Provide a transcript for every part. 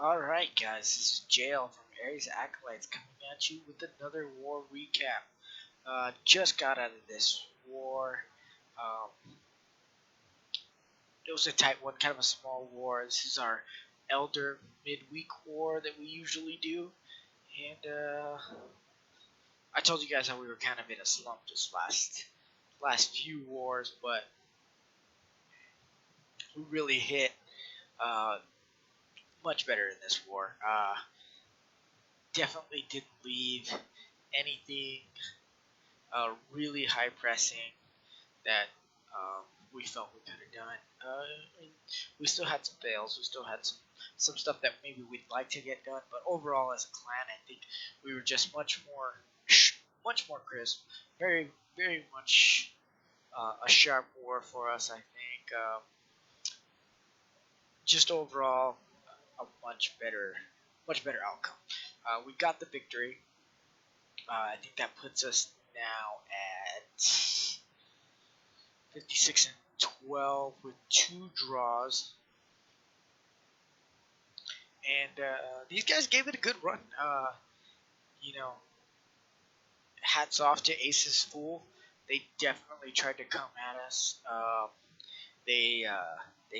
Alright guys, this is Jail from Aries Acolytes coming at you with another war recap. Just got out of this war. Um, it was a tight one, kind of a small war. This is our Elder midweek war that we usually do. And I told you guys how we were kind of in a slump this last few wars, but we really hit uh, much better in this war. Definitely didn't leave anything really high pressing that we felt we could have done. We still had some fails. We still had some stuff that maybe we'd like to get done. But overall, as a clan, I think we were just much more crisp. Very much a sharp war for us. I think just overall a much better outcome. We got the victory. I think that puts us now at 56 and 12 with 2 draws. And these guys gave it a good run. You know, hats off to Ace's Fool. They definitely tried to come at us. They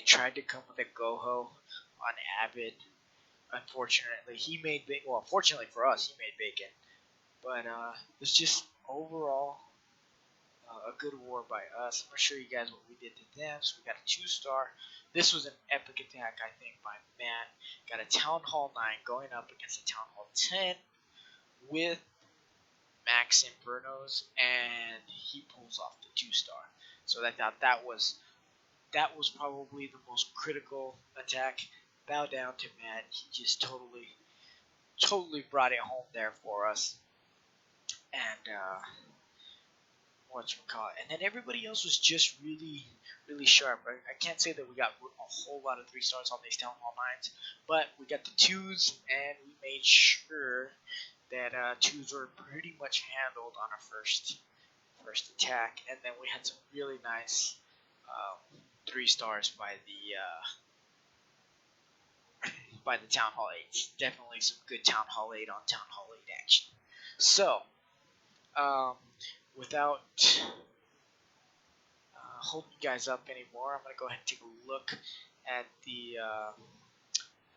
tried to come with a Goho on Abbott. Unfortunately, he made bacon. Well, fortunately for us, he made bacon. But it was just overall a good war by us. I'm going to show you guys what we did to them. So we got a 2-star. This was an epic attack, I think, by Matt. Got a Town Hall 9 going up against a Town Hall 10 with Max Infernos, and he pulls off the 2-star. So I thought that was probably the most critical attack. Bow down to Matt. He just totally brought it home there for us. And and then everybody else was just really sharp. I can't say that we got a whole lot of 3-stars on these Town Hall 9s, but we got the 2s, and we made sure that 2s were pretty much handled on our first attack. And then we had some really nice 3-stars by the Town Hall 8s. Definitely some good Town Hall 8 on Town Hall 8 action. So, without holding you guys up anymore, I'm going to go ahead and take a look at the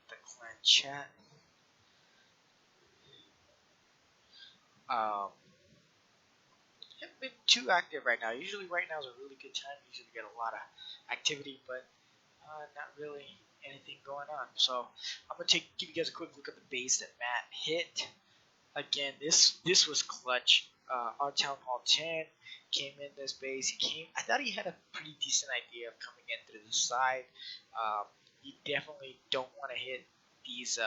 clan chat. Haven't been too active right now. Usually right now is a really good time. Usually get a lot of activity, but not really anything going on. So I'm going to give you guys a quick look at the base that Matt hit. Again, this was clutch. Our Town Hall 10 came in this base. I thought he had a pretty decent idea of coming in through the side. You definitely don't want to hit these.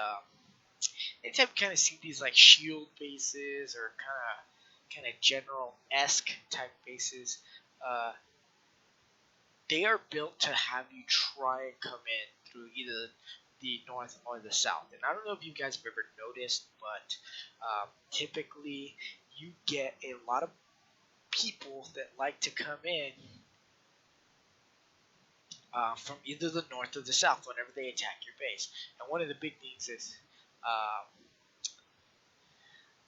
Anytime you kind of see these like shield bases or kind of general-esque type bases, they are built to have you try and come in through either the north or the south. And I don't know if you guys have ever noticed, but typically you get a lot of people that like to come in from either the north or the south whenever they attack your base. And one of the big things is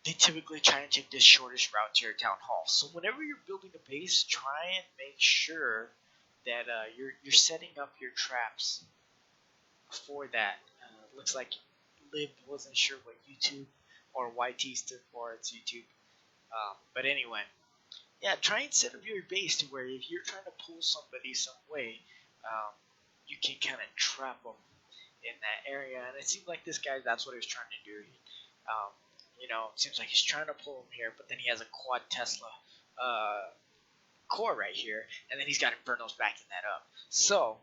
they typically try and take the shortest route to your town hall. So whenever you're building a base, try and make sure that you're setting up your traps for that. Looks like Liv wasn't sure what YouTube or YT stood for. It's YouTube. But anyway, yeah, try and set up your base to where if you're trying to pull somebody some way, you can kind of trap them in that area. And it seemed like this guy, that's what he was trying to do. It seems like he's trying to pull him here, but then he has a quad Tesla core right here, and then he's got Infernos backing that up. So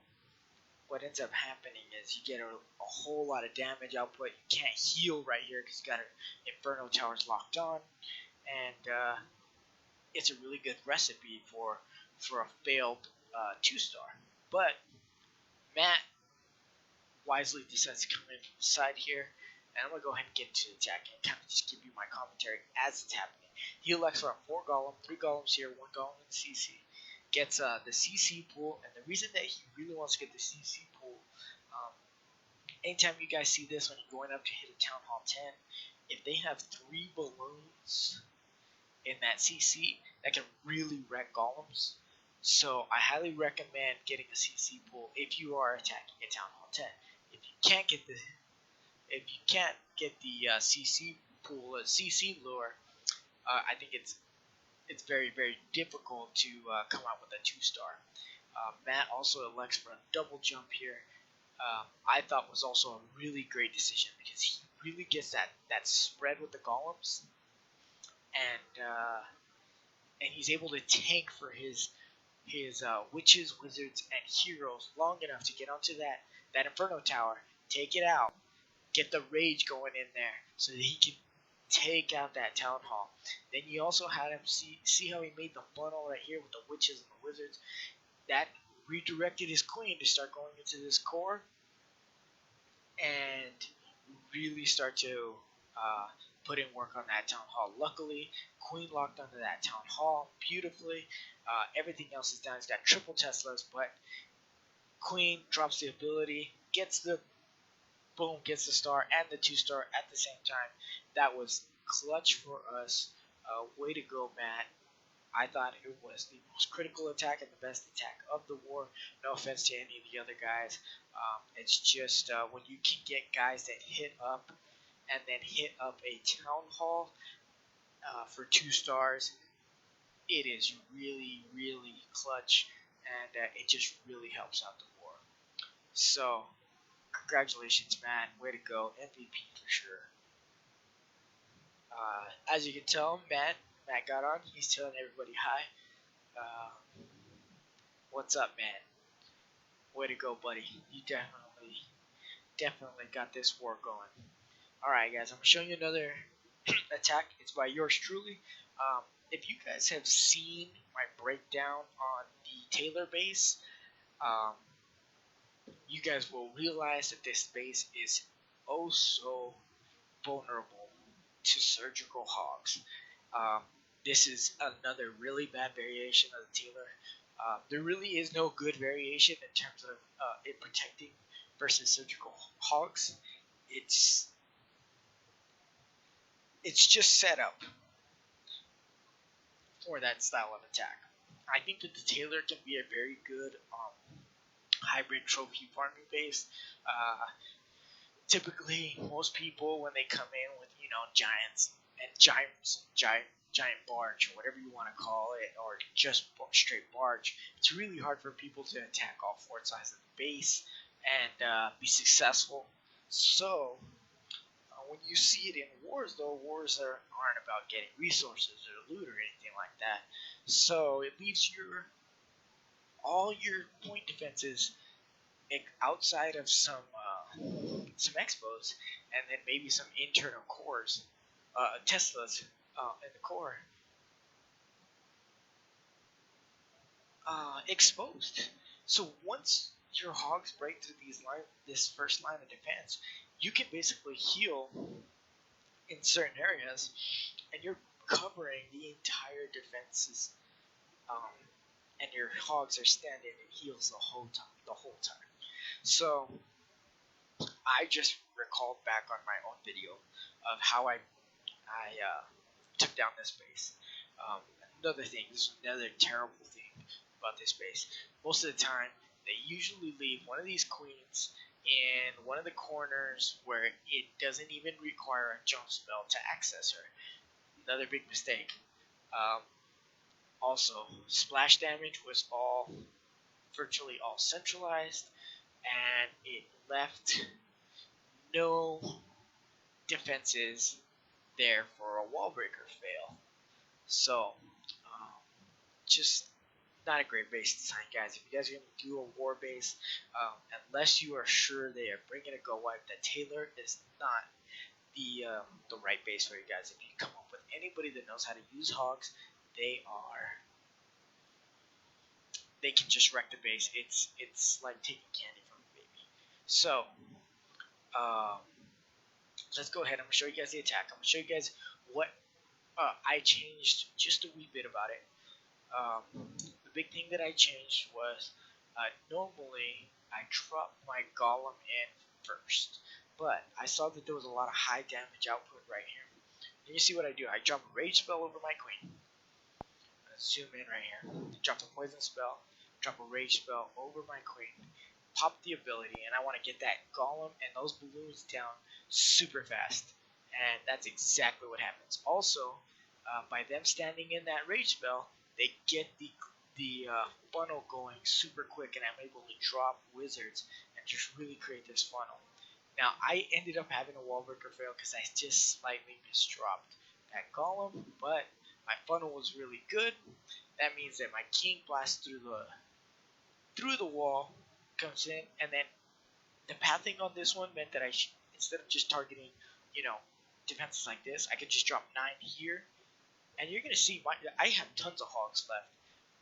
what ends up happening is you get a whole lot of damage output. You can't heal right here because you got Inferno towers locked on, and it's a really good recipe for a failed 2-star. But Matt wisely decides to come in from the side here, and I'm going to go ahead and get into the attack and kind of just give you my commentary as it's happening. He elects for a 4 golem, 3 golems here, 1 golem in the CC. Gets the CC pool, and the reason that he really wants to get the CC pool anytime you guys see this when you're going up to hit a Town Hall 10, if they have 3 balloons in that CC, that can really wreck golems. So I highly recommend getting a CC pool if you are attacking a Town Hall 10. If you can't get the CC pool, CC lure, I think it's very very difficult to come out with a 2-star. Matt also elects for a double jump here. I thought was also a really great decision because he really gets that spread with the golems, and he's able to tank for his witches, wizards, and heroes long enough to get onto that Inferno tower, take it out, get the rage going in there, so that he can take out that town hall. Then you also had him see how he made the funnel right here with the witches and the wizards. That redirected his queen to start going into this core and really start to put in work on that town hall. Luckily, queen locked onto that town hall beautifully. Everything else is done. He's got triple Teslas, but queen drops the ability, gets the boom, gets the star and the 2-star at the same time. That was clutch for us. Way to go, Matt. I thought it was the most critical attack and the best attack of the war. No offense to any of the other guys. It's just when you can get guys that hit up and then hit up a town hall for 2 stars, it is really, really clutch, and it just really helps out the war. So, congratulations, Matt. Way to go. MVP for sure. As you can tell, Matt got on. He's telling everybody hi. What's up, man? Way to go, buddy. You definitely got this war going. Alright, guys, I'm showing you another attack. It's by yours truly. If you guys have seen my breakdown on the Taylor base, you guys will realize that this base is oh so vulnerable to surgical hogs. This is another really bad variation of the Taylor. There really is no good variation in terms of it protecting versus surgical hogs. It's just set up for that style of attack. I think that the Taylor can be a very good hybrid trophy farming base. Typically, most people when they come in with giants and giant barge, or whatever you want to call it, or just straight barge, it's really hard for people to attack all 4 sides of the base and be successful. So when you see it in wars, though, wars aren't about getting resources or loot or anything like that. So it leaves all your point defenses outside of some expos, and then maybe some internal cores, Teslas in the core, exposed. So once your hogs break through this first line of defense, you can basically heal in certain areas, and you're covering the entire defenses, and your hogs are standing and heals the whole time. So I just recalled back on my own video of how I took down this base. Another thing, this is another terrible thing about this base. Most of the time, they usually leave one of these queens in one of the corners where it doesn't even require a jump spell to access her. Another big mistake. Also, splash damage was virtually all centralized, and it left no defenses there for a wall breaker fail. So, just not a great base design, guys. If you guys are going to do a war base, unless you are sure they are bringing a go wipe, that Taylor is not the right base for you guys. If you come up with anybody that knows how to use hogs, they can just wreck the base. It's like taking candy from a baby. So, let's go ahead. I'm going to show you guys the attack. I'm going to show you guys what I changed just a wee bit about it. The big thing that I changed was normally I drop my golem in first. But I saw that there was a lot of high damage output right here. And you see what I do? I drop a rage spell over my queen. Zoom in right here. Drop a poison spell, drop a rage spell over my queen, pop the ability, and I want to get that golem and those balloons down super fast. And that's exactly what happens. Also, by them standing in that rage spell, they get the funnel going super quick, and I'm able to drop wizards and just really create this funnel. Now, I ended up having a wall breaker fail because I just slightly misdropped that golem, but my funnel was really good. That means that my king blasts through the wall, comes in, and then the pathing on this one meant that instead of just targeting, you know, defenses like this, I could just drop 9 here, and you're gonna see I have tons of hogs left.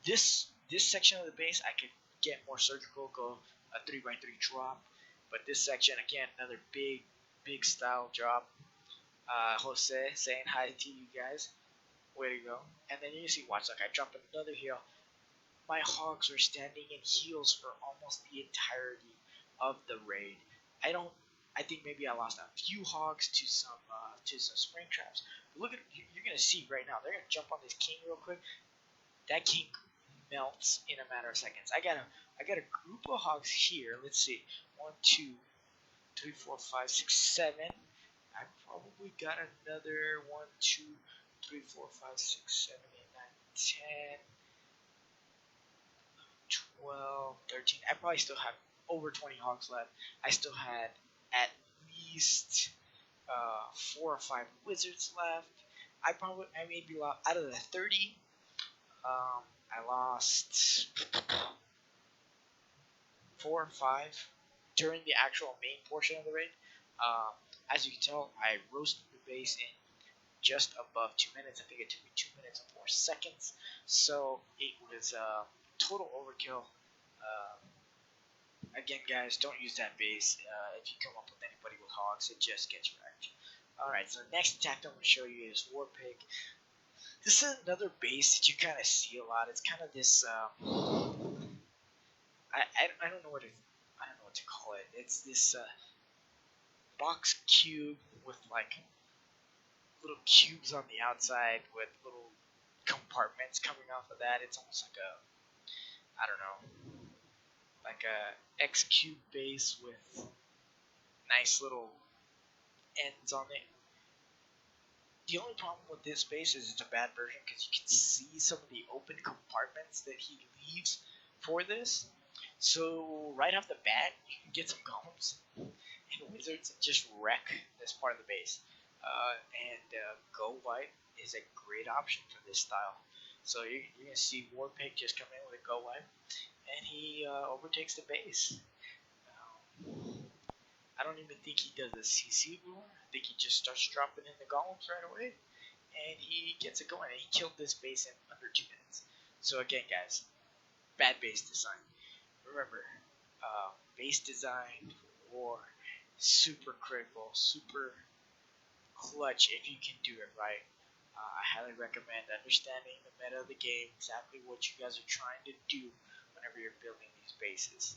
This section of the base I could get more surgical, go a 3x3 drop, but this section again another big style drop. Jose saying hi to you guys. Way to go. And then you see, watch, like I drop another heal. My hogs were standing in heals for almost the entirety of the raid. I think maybe I lost a few hogs to some spring traps. But look at, you're gonna see right now. They're gonna jump on this king real quick. That king melts in a matter of seconds. I got a group of hogs here. Let's see, 1, 2, 3, 4, 5, 6, 7. I probably got another 1, 2, 3, 4, 5, 6, 7, 8, 9, 10, 12, 13. I probably still have over 20 hogs left. I still had at least 4 or 5 wizards left. I maybe lost out of the 30. I lost 4 or 5 during the actual main portion of the raid. As you can tell, I roasted the base in just above 2 minutes. I think it took me 2 minutes and 4 seconds. So it was total overkill. Again, guys, don't use that base. If you come up with anybody with hogs, it just gets wrecked. Alright, so the next attack I'm going to show you is War Pig. This is another base that you kind of see a lot. It's kind of this, I don't know what to call it. It's this box cube with like little cubes on the outside with little compartments coming off of that. It's almost like I don't know, like a X cube base with nice little ends on it. The only problem with this base is it's a bad version because you can see some of the open compartments that he leaves for this. So right off the bat, you can get some golems and wizards and just wreck this part of the base. Go White is a great option for this style. So you're going to see War Pig just come in with a Go White, and he overtakes the base. I don't even think he does a CC lure. I think he just starts dropping in the golems right away, and he gets it going. And he killed this base in under 2 minutes. So again, guys, bad base design. Remember, base design for war, super critical, super clutch if you can do it right. I highly recommend understanding the meta of the game, exactly what you guys are trying to do whenever you're building these bases.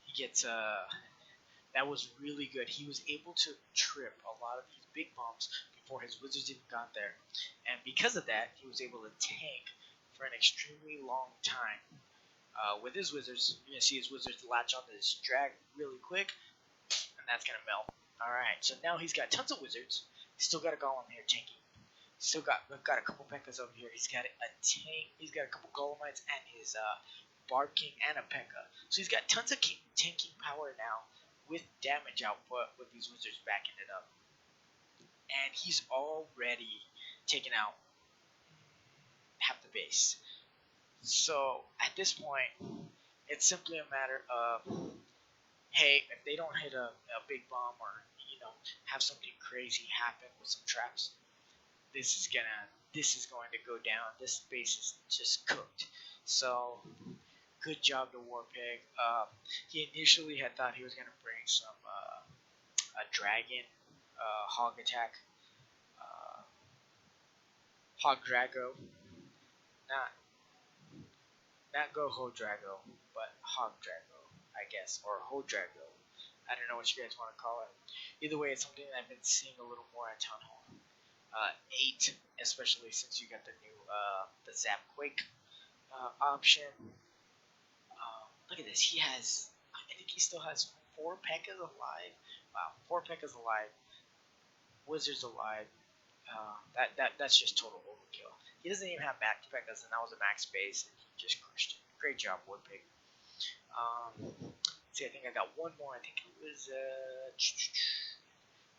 He gets that was really good. He was able to trip a lot of these big bombs before his wizards even got there, and because of that, he was able to tank for an extremely long time. With his wizards, you're gonna see his wizards latch onto this drag really quick, and that's gonna melt. Alright, so now he's got tons of wizards. He's still got a golem here tanking. Still got a couple P.E.K.K.A.s over here. He's got a tank. He's got a couple golemites and his Barb King and a P.E.K.K.A. So he's got tons of tanking power now with damage output with these wizards backing it up. And he's already taken out half the base. So at this point, it's simply a matter of, hey, if they don't hit a big bomb or have something crazy happen with some traps, this is going to go down. This base is just cooked. So good job to War Pig. He initially had thought he was going to bring some a dragon hog attack, hog drago, not Go Ho Drago, but Hog Drago. I guess, or Hodrago. I don't know what you guys want to call it. Either way, it's something that I've been seeing a little more at Town Hall 8, especially since you got the new the Zap Quake option. Look at this. He has, I think he still has 4 P.E.K.K.A.s alive. Wow, 4 P.E.K.K.A.s alive. Wizards alive. That's just total overkill. He doesn't even have max P.E.K.K.A.s, and that was a max base, and he just crushed it. Great job, Woodpig. See, I think I got one more. I think it was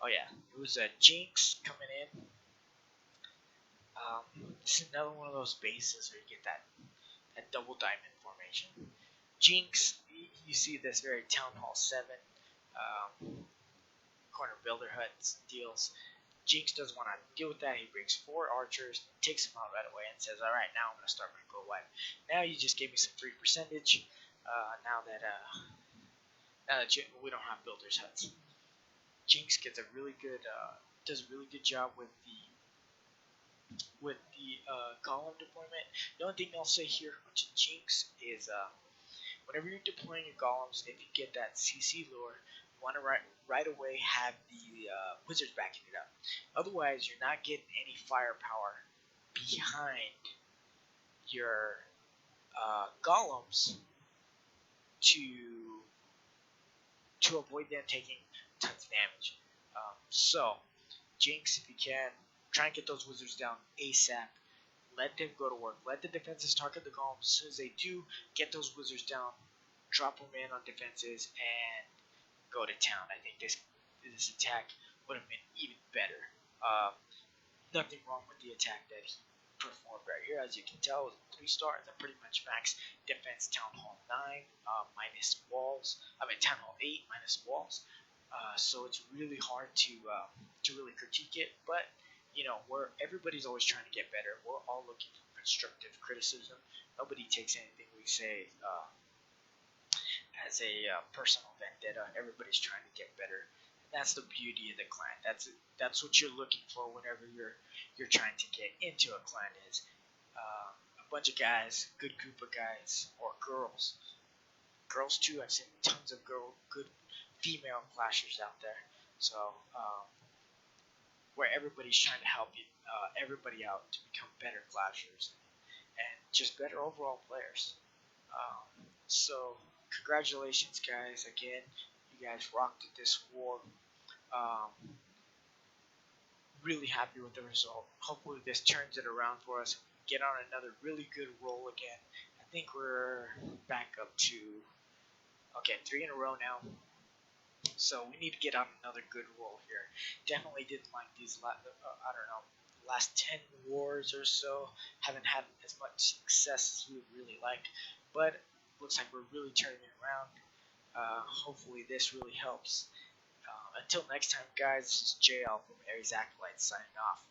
oh yeah, it was Jinx coming in. This is another one of those bases where you get that double diamond formation. Jinx, you see this very Town Hall 7 corner builder hut deals. Jinx doesn't want to deal with that. He brings 4 archers, takes them out right away, and says, "All right, now I'm gonna start my go wipe. Now you just gave me some 3%. Now that we don't have builders huts." Jinx gets a really good, does a really good job with the golem deployment. The only thing I'll say here to Jinx is whenever you're deploying your golems, if you get that CC lure, you want to right away have the wizards backing it up. Otherwise, you're not getting any firepower behind your golems to avoid them taking tons of damage. So, Jinx, if you can, try and get those wizards down ASAP. Let them go to work. Let the defenses target the golems. As soon as they do, get those wizards down, drop them in on defenses, and go to town. I think this attack would have been even better. Nothing wrong with the attack that he performed right here. As you can tell, it was 3 stars. I pretty much max defense Town Hall 9 minus walls. Town Hall 8 minus walls. So it's really hard to really critique it, but everybody's always trying to get better. We're all looking for constructive criticism. Nobody takes anything we say as a personal vendetta. Everybody's trying to get better. And that's the beauty of the clan. That's what you're looking for whenever you're trying to get into a clan, is a bunch of guys, good group of guys, or girls. Girls too. I've seen tons of good female clashers out there. So where everybody's trying to help everybody out to become better clashers and just better overall players. So congratulations, guys! Again, you guys rocked at this war. Um, really happy with the result. Hopefully, this turns it around for us. Get on another really good roll again. I think we're back up to 3 in a row now. So we need to get on another good roll here. Definitely didn't like these, last 10 wars or so. Haven't had as much success as we would really like. But looks like we're really turning it around. Hopefully this really helps. Until next time, guys, this is JL from Aries Acolytes signing off.